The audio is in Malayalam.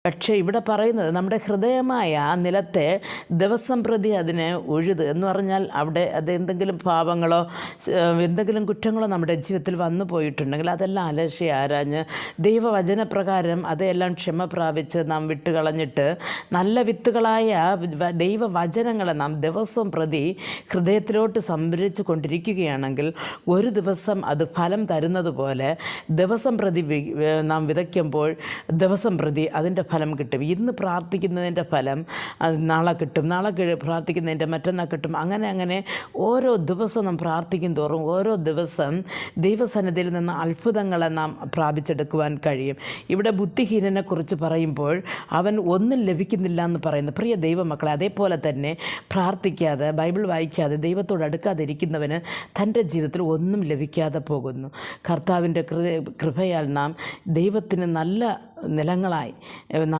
പക്ഷേ ഇവിടെ പറയുന്നത് നമ്മുടെ ഹൃദയമായ ആ നിലത്തെ ദിവസം പ്രതി അതിനെ ഉഴുത് എന്ന് പറഞ്ഞാൽ അവിടെ അത് എന്തെങ്കിലും പാപങ്ങളോ എന്തെങ്കിലും കുറ്റങ്ങളോ നമ്മുടെ ജീവിതത്തിൽ വന്നു പോയിട്ടുണ്ടെങ്കിൽ അതെല്ലാം അലശി ആരാഞ്ഞ് ദൈവവചനപ്രകാരം അതെല്ലാം ക്ഷമ പ്രാപിച്ച് നാം വിട്ടുകളഞ്ഞിട്ട് നല്ല വിത്തുകളായ ദൈവവചനങ്ങളെ നാം ദിവസവും പ്രതി ഹൃദയത്തിലോട്ട് സംഭരിച്ചു കൊണ്ടിരിക്കുകയാണെങ്കിൽ ഒരു ദിവസം അത് ഫലം തരുന്നത് പോലെ ദിവസം പ്രതി നാം വിതയ്ക്കുമ്പോൾ ദിവസം പ്രതി അതിൻ്റെ ഫലം കിട്ടും. ഇന്ന് പ്രാർത്ഥിക്കുന്നതിൻ്റെ ഫലം നാളെ കിട്ടും, നാളെ പ്രാർത്ഥിക്കുന്നതിൻ്റെ മറ്റന്നാൾ കിട്ടും. അങ്ങനെ ഓരോ ദിവസവും നാം പ്രാർത്ഥിക്കും തോറും ഓരോ ദിവസം ദൈവസന്നിധിയിൽ നിന്ന് അത്ഭുതങ്ങളെ നാം പ്രാപിച്ചെടുക്കുവാൻ കഴിയും. ഇവിടെ ബുദ്ധിഹീനനെക്കുറിച്ച് പറയുമ്പോൾ അവൻ ഒന്നും ലഭിക്കുന്നില്ല എന്ന് പറയുന്നു. പ്രിയ ദൈവമക്കളെ, അതേപോലെ തന്നെ പ്രാർത്ഥിക്കാതെ ബൈബിൾ വായിക്കാതെ ദൈവത്തോട് അടുക്കാതിരിക്കുന്നവന് തൻ്റെ ജീവിതത്തിൽ ഒന്നും ലഭിക്കാതെ പോകുന്നു. കർത്താവിൻ്റെ കൃപയാൽ നാം ദൈവത്തിന് നല്ല നിലങ്ങളായി